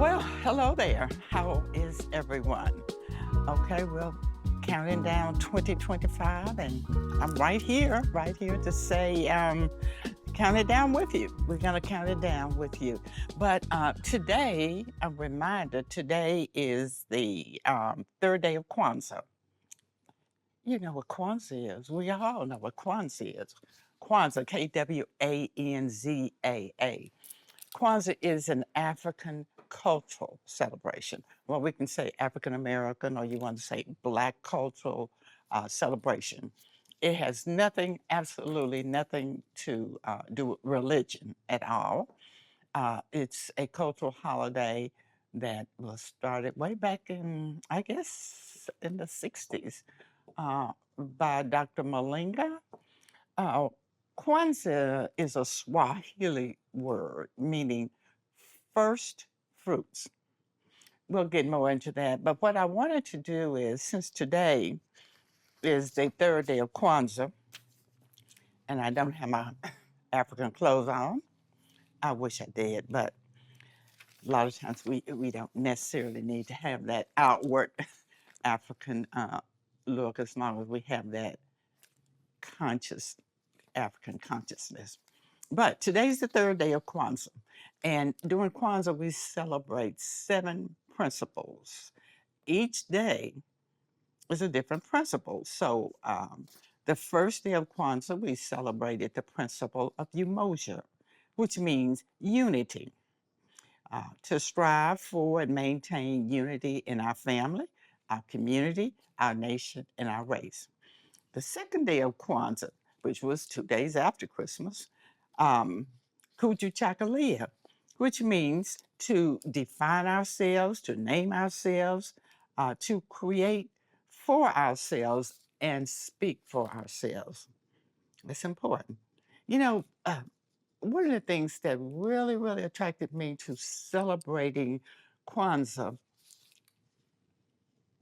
Well, hello there. How is everyone? Okay, well, counting down 2025, and I'm right here to say, count it down with you. We're going to count it down with you. But today, a reminder today is the third day of Kwanzaa. You know what Kwanzaa is. We all know what Kwanzaa is. Kwanzaa, Kwanzaa. Kwanzaa is an African cultural celebration. Well, we can say African American, or you want to say Black cultural celebration. It has nothing, absolutely nothing to do with religion at all. It's a cultural holiday that was started way back in, I guess, in the 60s by Dr. Malinga. uh, Kwanzaa is a Swahili word meaning first fruits. We'll get more into that. But what I wanted to do is, since today is the third day of Kwanzaa, and I don't have my African clothes on, I wish I did, but a lot of times we don't necessarily need to have that outward African look as long as we have that conscious African consciousness. But today's the third day of Kwanzaa. And during Kwanzaa, we celebrate 7 principles. Each day is a different principle. So the first day of Kwanzaa, we celebrated the principle of umoja, which means unity, to strive for and maintain unity in our family, our community, our nation, and our race. The second day of Kwanzaa, which was 2 days after Christmas, Kujuchakalia, which means to define ourselves, to name ourselves, to create for ourselves and speak for ourselves. It's important. You know, one of the things that really, really attracted me to celebrating Kwanzaa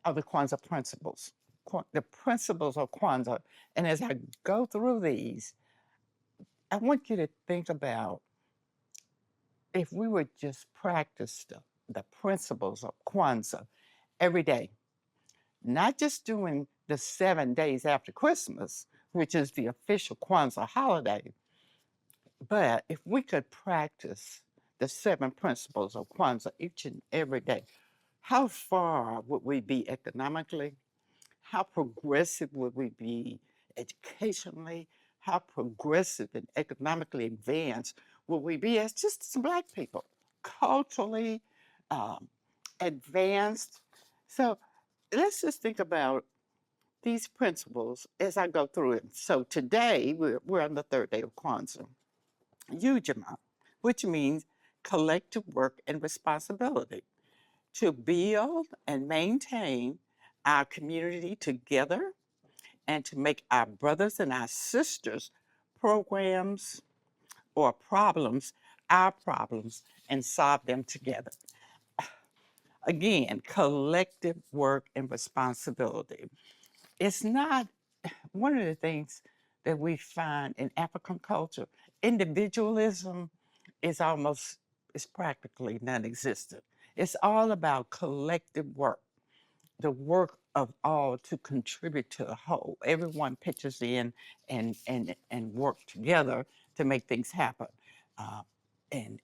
are the Kwanzaa principles, the principles of Kwanzaa. And as I go through these, I want you to think about if we would just practice the principles of Kwanzaa every day, not just during the 7 days after Christmas, which is the official Kwanzaa holiday, but if we could practice the 7 principles of Kwanzaa each and every day, how far would we be economically? How progressive would we be educationally? How progressive and economically advanced would we be as just as Black people? Culturally um, advanced. So let's just think about these principles as I go through it. So today we're on the third day of Kwanzaa. Ujima, which means collective work and responsibility to build and maintain our community together and to make our brothers and our sisters programs or problems our problems and solve them together. Again, collective work and responsibility. It's not one of the things that we find in African culture. Individualism is almost, is practically non-existent. It's all about collective work, the work of all to contribute to the whole. Everyone pitches in and work together to make things happen. Uh, and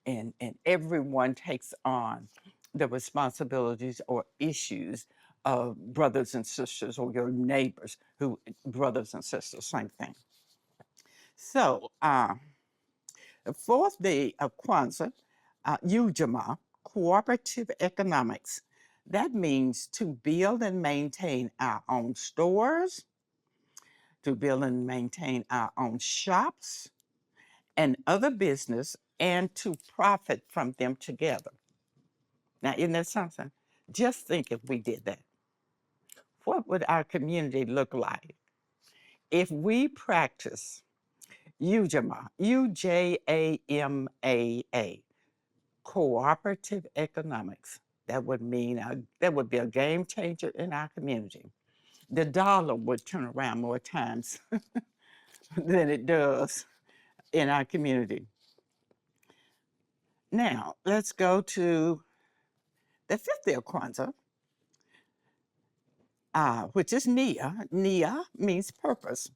everyone takes on the responsibilities or issues of brothers and sisters or your neighbors who brothers and sisters, same thing. So the fourth day of Kwanzaa, Ujamaa, cooperative economics. That means to build and maintain our own stores, to build and maintain our own shops and other business, and to profit from them together. Now, isn't that something? Just think if we did that. What would our community look like if we practice Ujamaa, Ujamaa, cooperative economics? That would mean that would be a game changer in our community. The dollar would turn around more times than it does in our community. Now, let's go to The fifth day of Kwanzaa, which is Nia. Nia means purpose,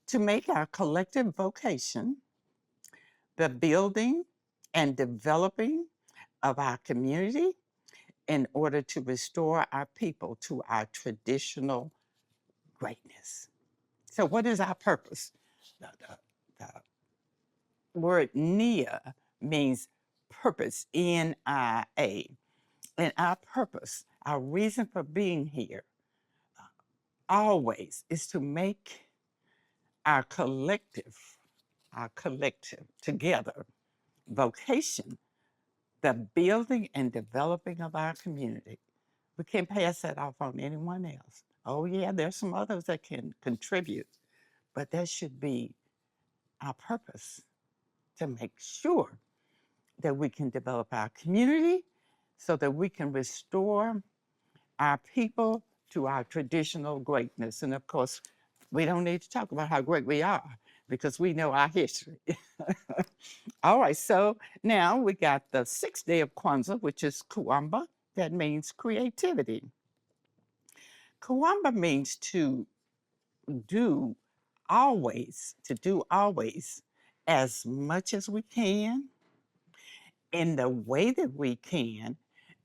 to make our collective vocation the building and developing of our community in order to restore our people to our traditional greatness. So, what is our purpose? The word Nia means purpose, Nia. And our purpose, our reason for being here, always is to make our collective, together vocation, the building and developing of our community. We can't pass that off on anyone else. Oh, yeah, there's some others that can contribute, but that should be our purpose, to make sure that we can develop our community so that we can restore our people to our traditional greatness. And of course, we don't need to talk about how great we are because we know our history. All right, so now we got the sixth day of Kwanzaa, which is Kuamba. That means creativity. Kuamba means do to do always as much as we can in the way that we can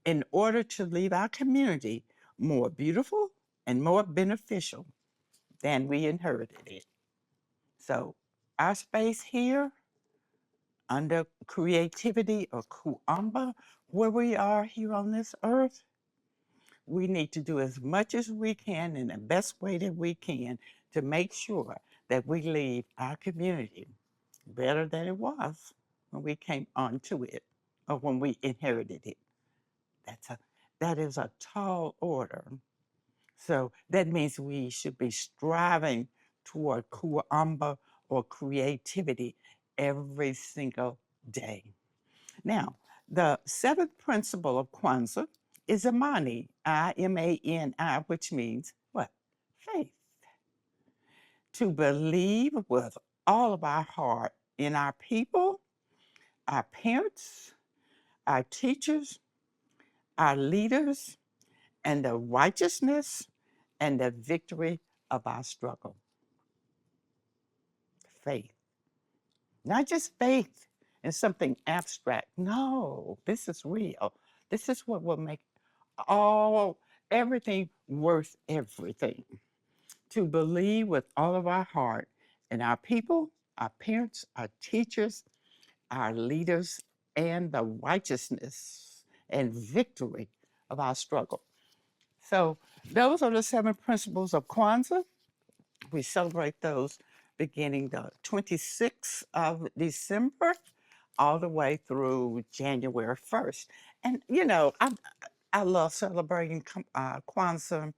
in order to leave our community more beautiful and more beneficial than we inherited it. So, our space here under creativity or Kuamba, where we are here on this earth, we need to do as much as we can in the best way that we can to make sure that we leave our community better than it was when we came onto it or when we inherited it. That is a tall order. So that means we should be striving toward kuamba or creativity every single day. Now, the seventh principle of Kwanzaa is Imani, Imani, which means what? Faith. To believe with all of our heart in our people, our parents, our teachers, our leaders, and the righteousness and the victory of our struggle. Faith. Not just faith in something abstract. No, this is real. This is what will make everything worth everything. To believe with all of our heart in our people, our parents, our teachers, our leaders, and the righteousness and victory of our struggle. So those are the seven principles of Kwanzaa. We celebrate those beginning the 26th of December all the way through January 1st. And, you know, I love celebrating Kwanzaa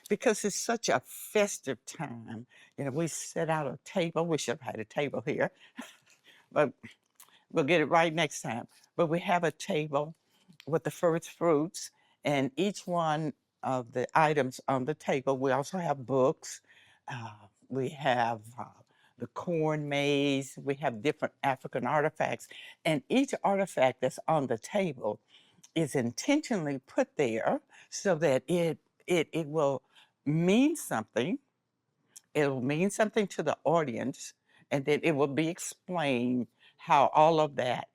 because it's such a festive time. You know, we set out a table. We should have had a table here, but we'll get it right next time. But we have a table with the first fruits, and each one of the items on the table, we also have books. Uh, we have the corn maze. We have different African artifacts. And each artifact that's on the table is intentionally put there so that it will mean something. It will mean something to the audience, and then it will be explained how all of that,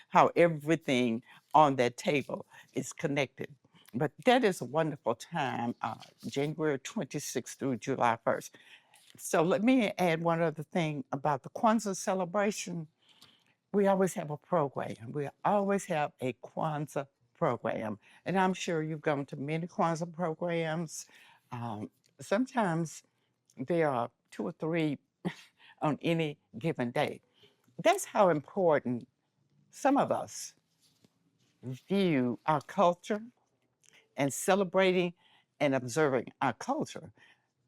how everything on that table is connected. But that is a wonderful time, January 26th through July 1st. So let me add one other thing about the Kwanzaa celebration. We always have a program. We always have a Kwanzaa program. And I'm sure you've gone to many Kwanzaa programs. Um, Sometimes there are two or three on any given day. That's how important some of us view our culture and celebrating and observing our culture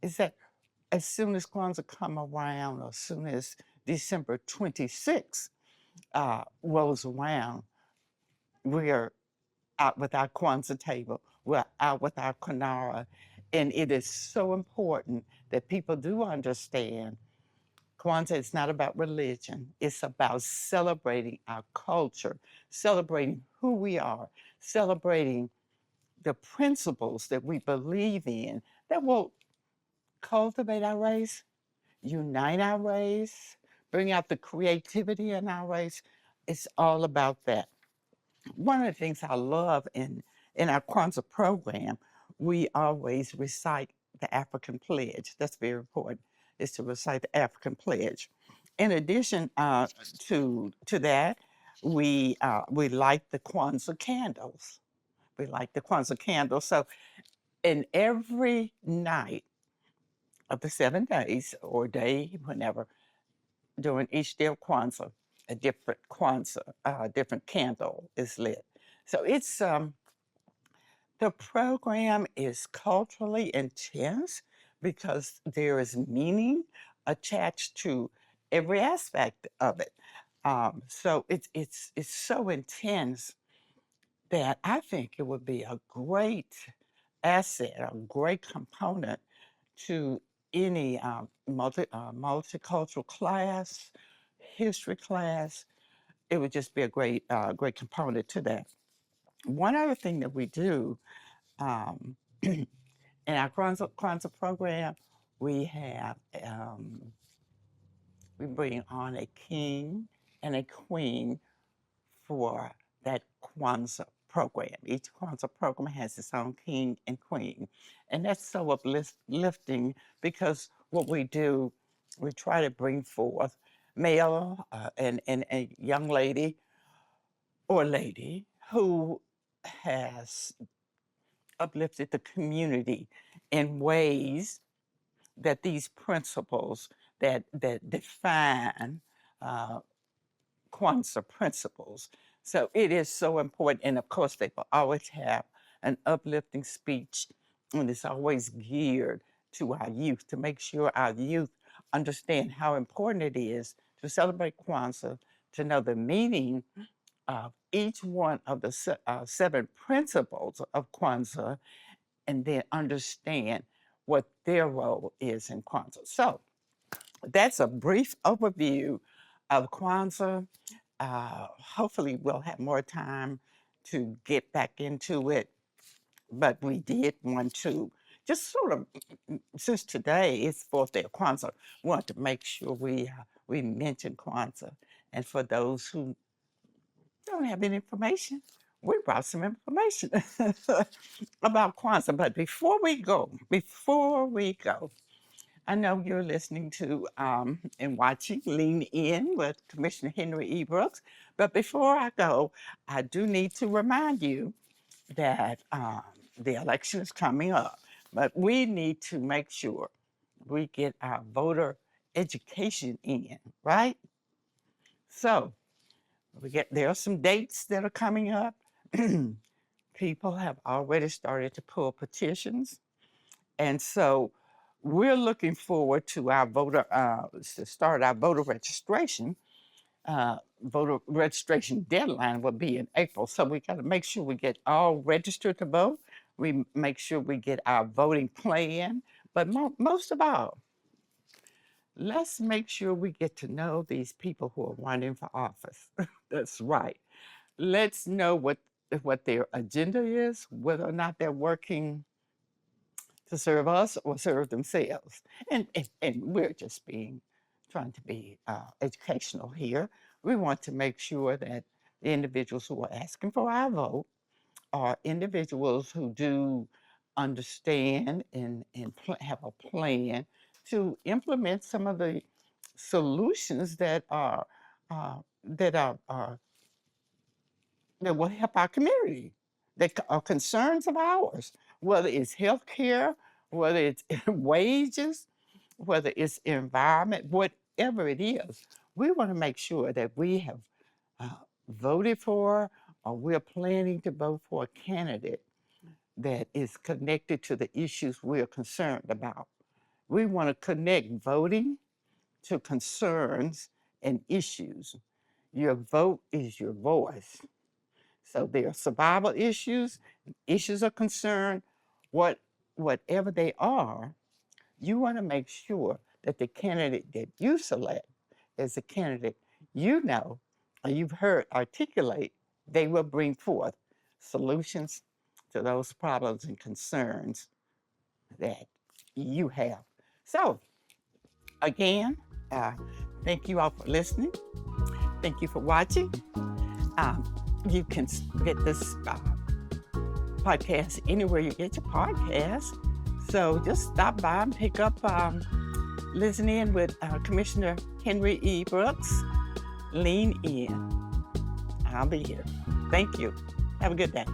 is that as soon as Kwanzaa come around, or as soon as December 26th rolls around, we are out with our Kwanzaa table. We're out with our Kunara. And it is so important that people do understand Kwanzaa is not about religion. It's about celebrating our culture, celebrating who we are, celebrating the principles that we believe in that will cultivate our race, unite our race, bring out the creativity in our race. It's all about that. One of the things I love in our Kwanzaa program, we always recite the African pledge. That's very important, is to recite the African pledge. In addition to that, we light the Kwanzaa candles. We light the Kwanzaa candles. So in every night of the 7 days or day, whenever, during each day of Kwanzaa, a different Kwanzaa, different candle is lit. So it's the program is culturally intense because there is meaning attached to every aspect of it. So it's so intense that I think it would be a great asset, a great component to any multicultural class, history class. It would just be a great component to that. One other thing that we do um, in our Kwanzaa program, we have we bring on a king and a queen for that Kwanzaa program. Each Kwanzaa program has its own king and queen. And that's so uplifting because what we do, we try to bring forth male and a young lady or lady who has uplifted the community in ways that these principles that define uh, Kwanzaa principles. So it is so important. And of course, they will always have an uplifting speech, and it's always geared to our youth to make sure our youth understand how important it is to celebrate Kwanzaa, to know the meaning of each one of the 7 principles of Kwanzaa, and then understand what their role is in Kwanzaa. So that's a brief overview of Kwanzaa. Hopefully, we'll have more time to get back into it, but we did want to just sort of, since today is 4th day of Kwanzaa, we want to make sure we mention Kwanzaa. And for those who don't have any information, we brought some information about Kwanzaa. But before we go, I know you're listening to and watching Lean In with Commissioner Henry E. Brooks. But before I go, I do need to remind you that the election is coming up. But we need to make sure we get our voter education in, right? So there are some dates that are coming up. People have already started to pull petitions. And so we're looking forward to our to start our voter registration. Voter registration deadline will be in April. So we got to make sure we get all registered to vote. We make sure we get our voting plan. But most of all, let's make sure we get to know these people who are running for office. That's right. Let's know what their agenda is, whether or not they're working to serve us or serve themselves. And we're just trying to be educational here. We want to make sure that the individuals who are asking for our vote are individuals who do understand and have a plan to implement some of the solutions uh, are that will help our community, that are concerns of ours, whether it's healthcare, whether it's wages, whether it's environment, whatever it is. We want to make sure that we have uh, voted for or we're planning to vote for a candidate that is connected to the issues we're concerned about. We want to connect voting to concerns and issues. Your vote is your voice. So there are survival issues, issues of concern, whatever they are, you want to make sure that the candidate that you select is a candidate you know or you've heard articulate, they will bring forth solutions to those problems and concerns that you have. So, again, thank you all for listening. Thank you for watching. You can get this podcast anywhere you get your podcast. So just stop by and pick up, listen in with Commissioner Henri E. Brooks. Lean in. I'll be here. Thank you. Have a good day.